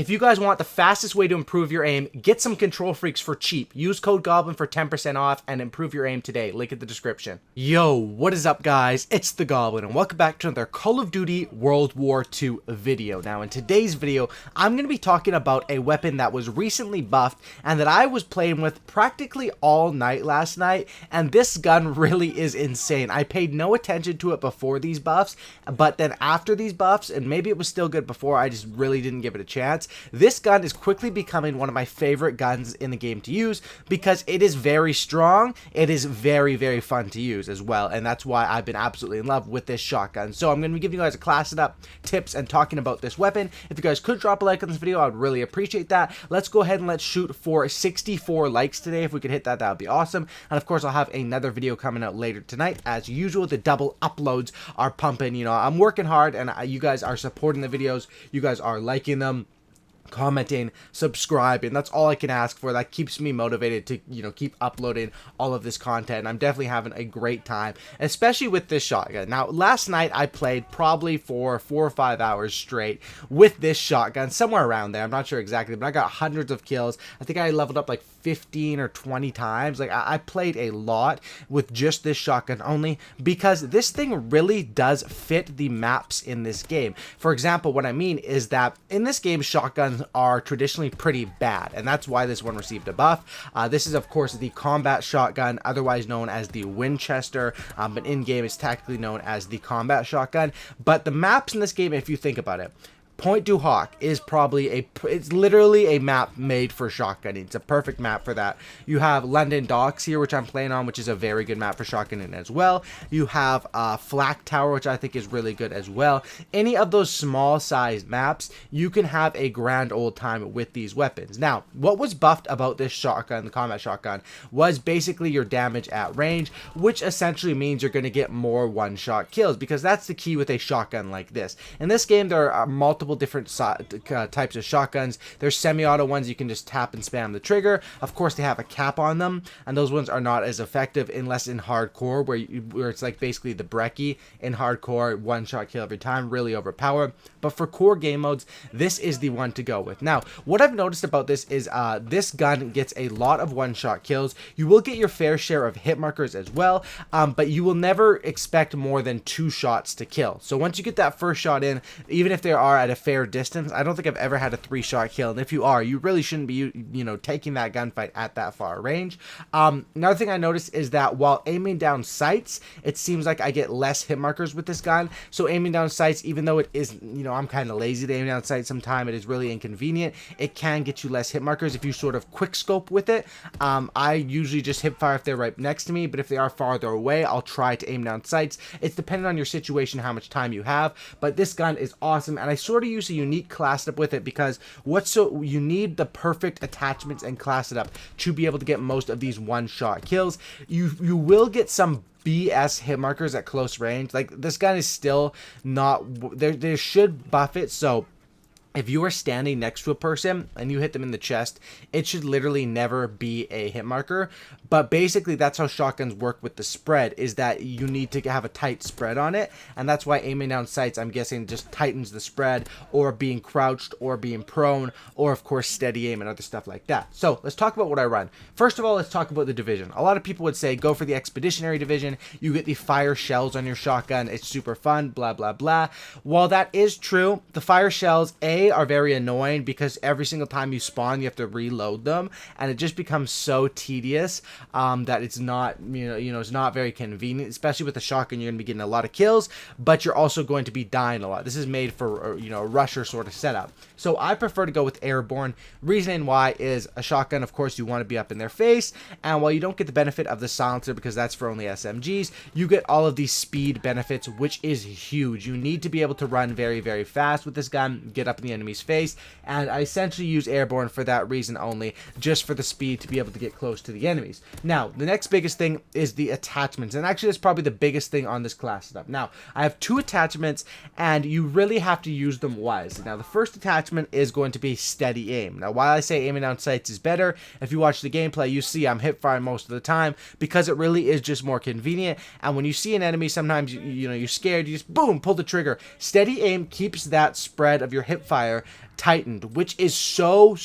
If you guys want the fastest way to improve your aim, get some Control Freaks for cheap. Use code GOBLIN for 10% off and improve your aim today. Link in the description. Yo, what is up guys? It's the Goblin and welcome back to another Call of Duty World War II video. Now in today's video, I'm going to be talking about a weapon that was recently buffed and that I was playing with practically all night last night, and this gun really is insane. I paid no attention to it before these buffs, but then after these buffs, and maybe it was still good before, I just really didn't give it a chance. This gun is quickly becoming one of my favorite guns in the game to use because it is very strong. It is very, very fun to use as well, and that's why I've been absolutely in love with this shotgun. So I'm going to be giving you guys a class setup, tips, and talking about this weapon. If you guys could drop a like on this video, I would really appreciate that. Let's go ahead and let's shoot for 64 likes today. If we could hit that, that would be awesome. And of course, I'll have another video coming out later tonight. As usual, the double uploads are pumping. You know, I'm working hard, and you guys are supporting the videos. You guys are liking them, commenting, subscribing. That's all I can ask for. That keeps me motivated to, you know, keep uploading all of this content. And I'm definitely having a great time, especially with this shotgun. Now, last night I played probably for 4 or 5 hours straight with this shotgun, somewhere around there. I'm not sure exactly, but I got hundreds of kills. I think I leveled up like 15 or 20 times. Like I played a lot with just this shotgun only because this thing really does fit the maps in this game. For example, what I mean is that in this game, shotguns are traditionally pretty bad, and that's why this one received a buff. This is of course the combat shotgun, otherwise known as the Winchester, but in game it's tactically known as the combat shotgun. But the maps in this game, if you think about it, Point du Hoc is probably it's literally a map made for shotgunning. It's a perfect map for that. You have London Docks here, which I'm playing on, which is a very good map for shotgunning as well. You have Flak Tower, which I think is really good as well. Any of those small sized maps, you can have a grand old time with these weapons. Now, what was buffed about this shotgun, the combat shotgun, was basically your damage at range, which essentially means you're going to get more one-shot kills, because that's the key with a shotgun like this. In this game, there are multiple different types of shotguns. There's semi-auto ones you can just tap and spam the trigger. Of course, they have a cap on them, and those ones are not as effective unless in hardcore, where it's like basically the brecci in hardcore, one-shot kill every time, really overpowered. But for core game modes, this is the one to go with. Now, what I've noticed about this is this gun gets a lot of one-shot kills. You will get your fair share of hit markers as well, but you will never expect more than 2 shots to kill. So once you get that first shot in, even if they are at a fair distance, I don't think I've ever had a 3-shot kill, and if you are, you really shouldn't be, you know, taking that gunfight at that far range. Another thing I noticed is that while aiming down sights, it seems like I get less hit markers with this gun. So aiming down sights, even though it is, you know, I'm kind of lazy to aim down sights sometimes, it is really inconvenient. It can get you less hit markers if you sort of quick scope with it. I usually just hip fire if they're right next to me, but if they are farther away, I'll try to aim down sights. It's dependent on your situation, how much time you have, but this gun is awesome, and I sort of use a unique class setup with it because you need the perfect attachments and class setup to be able to get most of these one-shot kills. You will get some BS hit markers at close range. Like, this gun is still not there. They should buff it, so if you are standing next to a person and you hit them in the chest, it should literally never be a hit marker. But basically, that's how shotguns work with the spread, is that you need to have a tight spread on it. And that's why aiming down sights, I'm guessing, just tightens the spread, or being crouched, or being prone, or of course steady aim and other stuff like that. So let's talk about what I run. First of all, let's talk about the division. A lot of people would say go for the expeditionary division. You get the fire shells on your shotgun. It's super fun, blah, blah, blah. While that is true, the fire shells, are very annoying because every single time you spawn, you have to reload them, and it just becomes so tedious that it's not, it's not very convenient. Especially with the shotgun, you're going to be getting a lot of kills, but you're also going to be dying a lot. This is made for, a rusher sort of setup. So I prefer to go with airborne. Reasoning why is a shotgun, of course, you want to be up in their face, and while you don't get the benefit of the silencer because that's for only SMGs, you get all of these speed benefits, which is huge. You need to be able to run very, very fast with this gun, get up in the enemy's face, and I essentially use airborne for that reason only, just for the speed to be able to get close to the enemies. Now, the next biggest thing is the attachments, and actually that's probably the biggest thing on this class setup. Now, I have 2 attachments, and you really have to use them wisely. Now, the first attachment is going to be steady aim. Now, while I say aiming down sights is better, if you watch the gameplay, you see I'm hip firing most of the time because it really is just more convenient, and when you see an enemy, sometimes you're scared, you just boom, pull the trigger. Steady aim keeps that spread of your hip fire tightened, which is so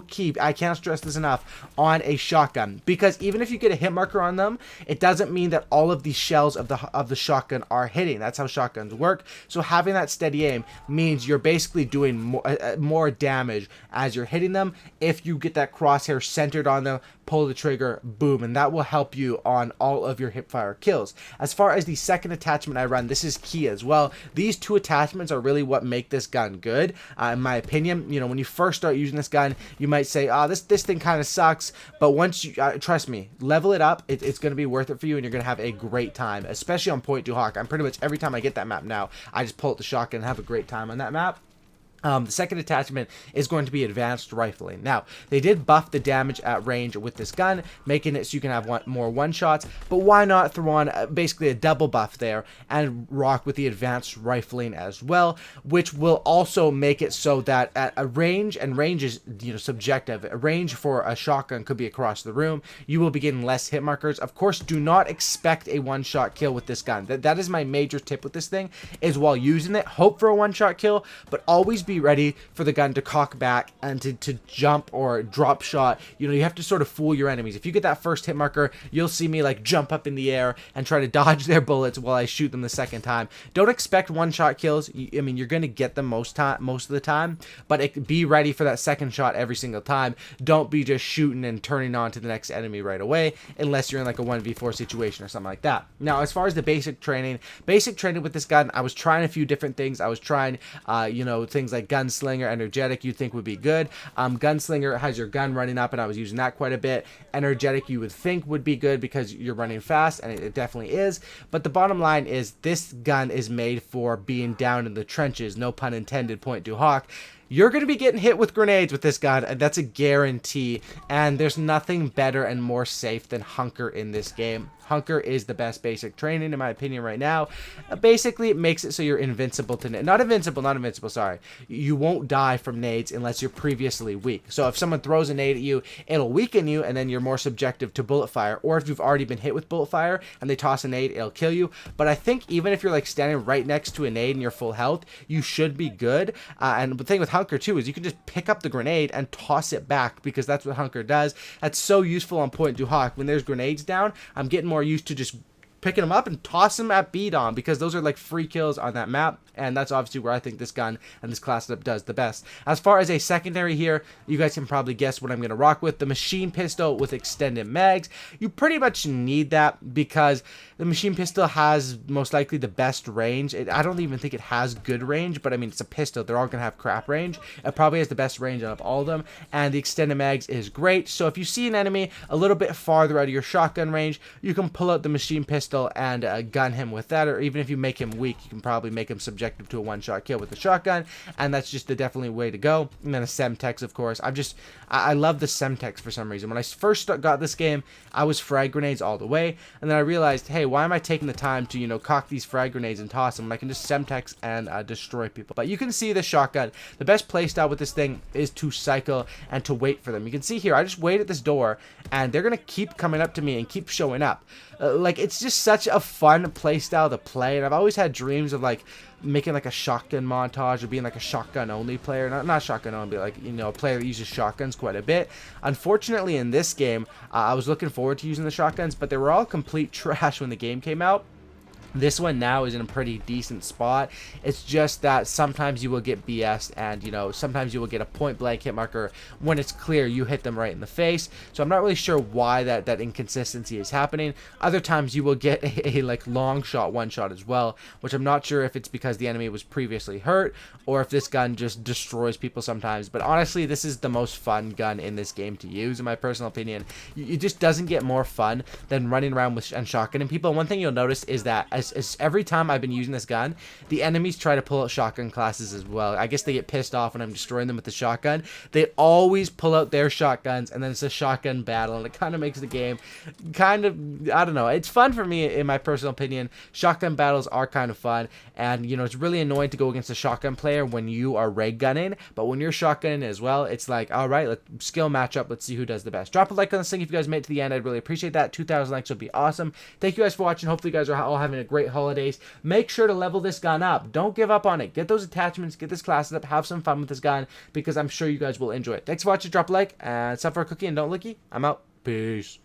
key. I can't stress this enough on a shotgun, because even if you get a hit marker on them, it doesn't mean that all of the shells of the shotgun are hitting. That's how shotguns work. So having that steady aim means you're basically doing more damage as you're hitting them. If you get that crosshair centered on them, pull the trigger, boom, and that will help you on all of your hipfire kills. As far as the second attachment I run, this is key as well. These two attachments are really what make this gun good, in my opinion. You know, when you first start using this gun, you might say, oh, this thing kind of sucks, but once you, trust me, level it up, it's going to be worth it for you, and you're going to have a great time, especially on Point Du Hoc. I'm pretty much, every time I get that map now, I just pull out the shotgun and have a great time on that map. The second attachment is going to be advanced rifling. Now, they did buff the damage at range with this gun, making it so you can have more one-shots, but why not throw on basically a double buff there and rock with the advanced rifling as well, which will also make it so that at a range, and range is, you know, subjective, a range for a shotgun could be across the room, you will be getting less hit markers. Of course, do not expect a one-shot kill with this gun. That is my major tip with this thing, is while using it, hope for a one-shot kill, but always be ready for the gun to cock back and to jump or drop shot. You know, you have to sort of fool your enemies. If you get that first hit marker, you'll see me like jump up in the air and try to dodge their bullets while I shoot them the second time. Don't expect one-shot kills. I mean, you're going to get them most of the time, but be ready for that second shot every single time. Don't be just shooting and turning on to the next enemy right away, unless you're in like a 1v4 situation or something like that. Now, as far as the basic training with this gun, I was trying a few different things. I was trying, you know, things like Gunslinger, Energetic, you think would be good. Gunslinger has your gun running up, and I was using that quite a bit. Energetic, you would think would be good because you're running fast, and it definitely is. But the bottom line is, this gun is made for being down in the trenches, no pun intended, Point Du Hoc. You're going to be getting hit with grenades with this gun, and that's a guarantee. And there's nothing better and more safe than Hunker in this game. Hunker is the best basic training, in my opinion, right now. Basically, it makes it so you're invincible to nades. Not invincible, sorry. You won't die from nades unless you're previously weak. So if someone throws a nade at you, it'll weaken you, and then you're more subjective to bullet fire. Or if you've already been hit with bullet fire and they toss a nade, it'll kill you. But I think even if you're like standing right next to a nade and you're full health, you should be good. And the thing with Hunker too is you can just pick up the grenade and toss it back, because that's what Hunker does. That's so useful on Point Du Hoc. When there's grenades down, I'm getting more used to just picking them up and toss them at beat on, because those are like free kills on that map, and that's obviously where I think this gun and this class setup does the best. As far as a secondary here, you guys can probably guess what I'm going to rock with. The machine pistol with extended mags. You pretty much need that because the machine pistol has most likely the best range. I don't even think it has good range, but I mean, it's a pistol. They're all going to have crap range. It probably has the best range out of all of them, and the extended mags is great. So if you see an enemy a little bit farther out of your shotgun range, you can pull out the machine pistol and gun him with that, or even if you make him weak, you can probably make him subjective to a one-shot kill with the shotgun, and that's just the definitely way to go. And then a Semtex, of course. I love the Semtex for some reason. When I first got this game, I was frag grenades all the way, and then I realized, hey, why am I taking the time to, you know, cock these frag grenades and toss them when I can just Semtex and destroy people? But you can see the shotgun. The best playstyle with this thing is to cycle and to wait for them. You can see here, I just wait at this door, and they're going to keep coming up to me and keep showing up. Like, it's just such a fun playstyle to play, and I've always had dreams of, like, making, like, a shotgun montage or being, like, a shotgun-only player. Not shotgun-only, but, like, you know, a player that uses shotguns quite a bit. Unfortunately, in this game, I was looking forward to using the shotguns, but they were all complete trash when the game came out. This one now is in a pretty decent spot. It's just that sometimes you will get BS'd, and, you know, sometimes you will get a point blank hit marker when it's clear you hit them right in the face. So I'm not really sure why that inconsistency is happening. Other times you will get a like long shot one shot as well, which I'm not sure if it's because the enemy was previously hurt or if this gun just destroys people sometimes. But honestly, this is the most fun gun in this game to use, in my personal opinion. It just doesn't get more fun than running around with and shotgunning people. And one thing you'll notice is that as every time I've been using this gun, the enemies try to pull out shotgun classes as well. I guess they get pissed off when I'm destroying them with the shotgun. They always pull out their shotguns, and then it's a shotgun battle, and it kind of makes the game kind of, I don't know, it's fun for me in my personal opinion. Shotgun battles are kind of fun, and, you know, it's really annoying to go against a shotgun player when you are ray gunning, but when you're shotgunning as well, it's like, all right, let's skill matchup, let's see who does the best. Drop a like on this thing if you guys made it to the end. I'd really appreciate that. 2,000 likes would be awesome. Thank you guys for watching. Hopefully you guys are all having a great holidays. Make sure to level this gun up. Don't give up on it. Get those attachments, get this class up, have some fun with this gun, because I'm sure you guys will enjoy it. Thanks for watching. Drop a like, and stuff for a cookie, and don't looky. I'm out. Peace.